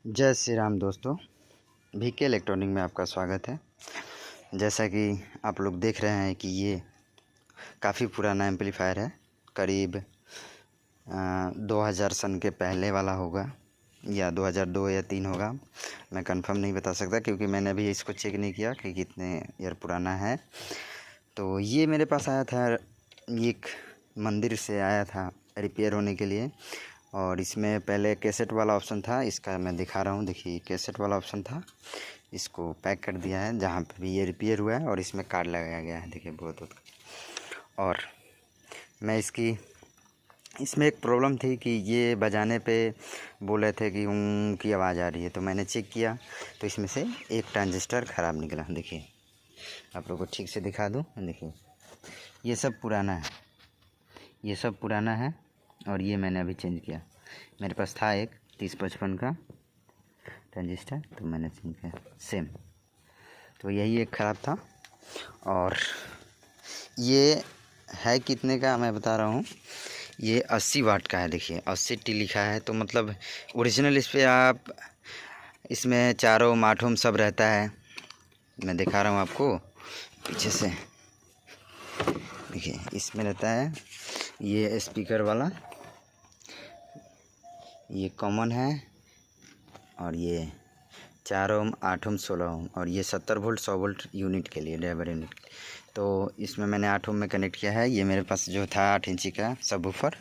जय श्री राम दोस्तों, VK electronic में आपका स्वागत है। जैसा कि आप लोग देख रहे हैं कि ये काफ़ी पुराना एम्पलीफायर है। करीब 2000 सन के पहले वाला होगा या 2002 या 3 होगा। मैं कंफर्म नहीं बता सकता क्योंकि मैंने अभी इसको चेक नहीं किया कि कितने ईयर पुराना है। तो ये मेरे पास आया था, एक मंदिर से आया था रिपेयर होने के लिए। और इसमें पहले कैसेट वाला ऑप्शन था, इसका मैं दिखा रहा हूँ। देखिए, कैसेट वाला ऑप्शन था, इसको पैक कर दिया है जहाँ पे भी ये रिपेयर हुआ है और इसमें कार्ड लगाया गया है। देखिए ब्लूटूथ। और मैं इसमें एक प्रॉब्लम थी कि ये बजाने पे बोले थे कि की आवाज़ आ रही है। तो मैंने चेक किया तो इसमें से एक ट्रांजिस्टर ख़राब निकला। देखिए, आप लोगों को ठीक से दिखा दूँ। देखिए, ये सब पुराना है, ये सब पुराना है और ये मैंने अभी चेंज किया। मेरे पास था एक 3055 का ट्रांजिस्टर, तो मैंने चेंज किया सेम। तो यही एक ख़राब था। और ये है कितने का मैं बता रहा हूँ, ये 80 वाट का है। देखिए 80T लिखा है, तो मतलब ओरिजिनल इस पर आप इसमें चारों आठों सब रहता है। मैं दिखा रहा हूँ आपको पीछे से। देखिए, इसमें रहता है ये स्पीकर वाला, ये कॉमन है। और ये 4 ओम 8 ओम 16 ओम और ये 70 वोल्ट 100 वोल्ट यूनिट के लिए, ड्राइवर यूनिट के लिए। तो इसमें मैंने 8 ओम में कनेक्ट किया है। ये मेरे पास जो था 8 इंची का सबवूफर।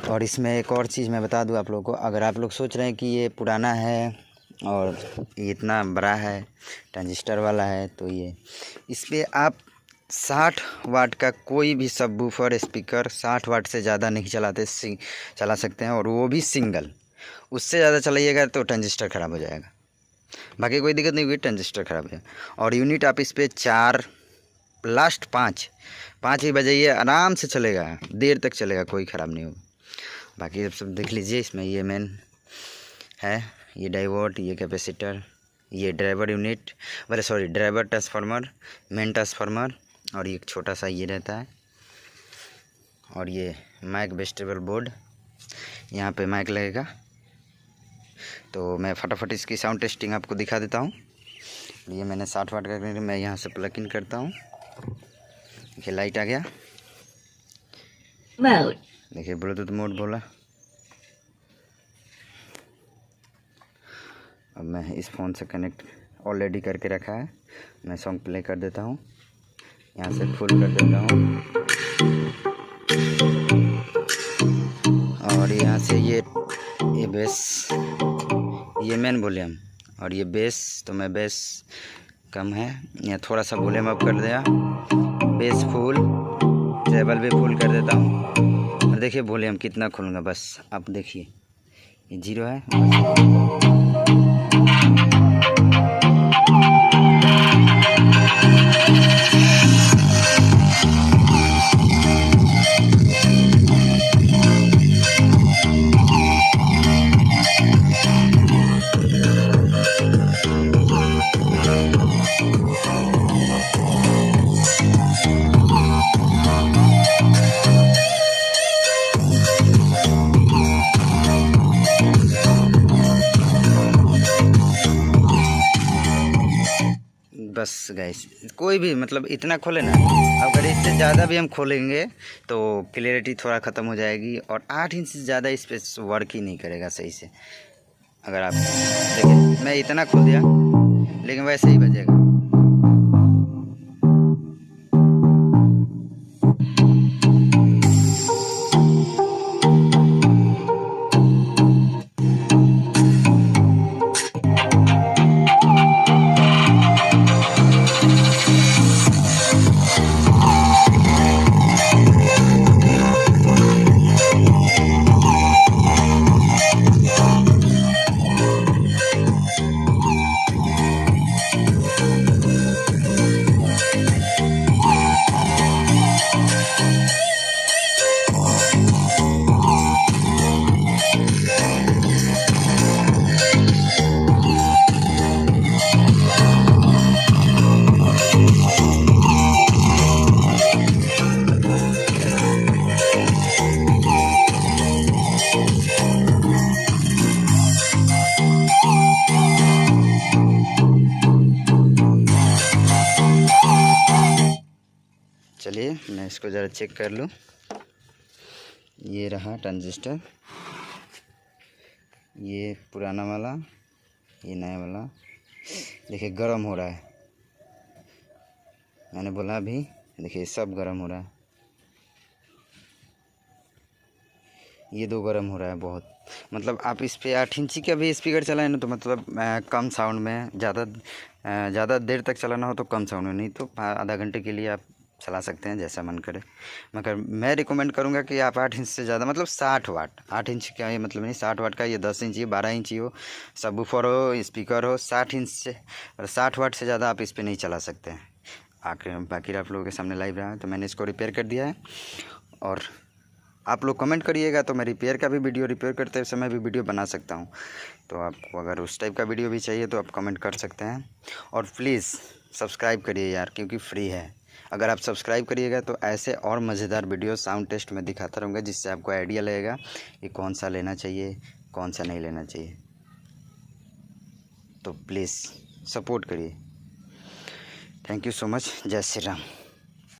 और इसमें एक और चीज़ मैं बता दूं आप लोगों को, अगर आप लोग सोच रहे हैं कि ये पुराना है और ये इतना बड़ा है, ट्रांजिस्टर वाला है, तो ये इस पर आप 60 वाट का कोई भी सबवूफर स्पीकर 60 वाट से ज़्यादा नहीं चला सकते हैं, और वो भी सिंगल। उससे ज़्यादा चलाइएगा तो ट्रांजिस्टर ख़राब हो जाएगा। बाकी कोई दिक्कत नहीं हुई, ट्रांजिस्टर ख़राब हो जाएगा। और यूनिट आप इस पर 4 लास्ट 5 ही बजाइए, आराम से चलेगा, देर तक चलेगा, कोई ख़राब नहीं होगा। बाकी सब देख लीजिए। इसमें ये मेन है, ये डाइवर्ट, ये कैपेसिटर, ये driver unit, driver transformer, main transformer, और एक छोटा सा ये रहता है। और ये माइक वेस्टेबल बोर्ड, यहाँ पे माइक लगेगा। तो मैं फटाफट इसकी साउंड टेस्टिंग आपको दिखा देता हूँ। ये मैंने 60 वाट का कनेक्टर, मैं यहाँ से प्लग इन करता हूँ। देखिए, लाइट आ गया। देखिए, ब्लूटूथ मोड बोला। अब मैं इस फ़ोन से कनेक्ट ऑलरेडी करके रखा है। मैं सॉन्ग प्ले कर देता हूँ, यहाँ से फुल कर देता हूँ। और यहाँ से ये बेस, ये मेन वॉल्यूम, और ये बेस, तो मैं बेस कम है, यहाँ थोड़ा सा वॉल्यूम अप कर दिया। बेस फुल, ट्रेबल भी फुल कर देता हूँ। और देखिए वॉल्यूम कितना खुलूँगा, बस आप देखिए, ये 0 है। बस गाइस, कोई भी मतलब इतना खोले ना, अगर इससे ज़्यादा भी हम खोलेंगे तो क्लियरिटी थोड़ा ख़त्म हो जाएगी। और 8 इंच से ज़्यादा इस पर वर्क ही नहीं करेगा सही से। अगर आप देखिए, मैं इतना खोल दिया लेकिन वैसे ही बजेगा। इसको ज़रा चेक कर लूँ। ये रहा ट्रांजिस्टर, ये पुराना वाला, ये नया वाला। देखिए गर्म हो रहा है, मैंने बोला अभी, देखिए सब गर्म हो रहा है। ये 2 गर्म हो रहा है बहुत। मतलब आप इस पे 8 इंची का भी स्पीकर चलाएं ना तो मतलब कम साउंड में, ज़्यादा देर तक चलाना हो तो कम साउंड में, नहीं तो आधा घंटे के लिए आप चला सकते हैं जैसा मन करे। मगर मैं रिकमेंड करूंगा कि आप 8 इंच से ज़्यादा, मतलब 60 वाट, 8 इंच का ये मतलब नहीं 60 वाट का, ये 10 इंची 12 इंची हो, सबवूफर हो, स्पीकर हो, 60 इंच से और 60 वाट से ज़्यादा आप इस पर नहीं चला सकते हैं। आखिर बाकी आप लोगों के सामने लाइव रहा है, तो मैंने इसको रिपेयर कर दिया है। और आप लोग कमेंट करिएगा तो मैं रिपेयर का भी वीडियो, रिपेयर करते समय भी वीडियो बना सकता हूँ। तो आपको अगर उस टाइप का वीडियो भी चाहिए तो आप कमेंट कर सकते हैं। और प्लीज़ सब्सक्राइब करिए यार, क्योंकि फ्री है। अगर आप सब्सक्राइब करिएगा तो ऐसे और मज़ेदार वीडियो साउंड टेस्ट में दिखाता रहूँगा, जिससे आपको आइडिया लगेगा कि कौन सा लेना चाहिए, कौन सा नहीं लेना चाहिए। तो प्लीज़ सपोर्ट करिए। Thank you so much. जय श्री राम।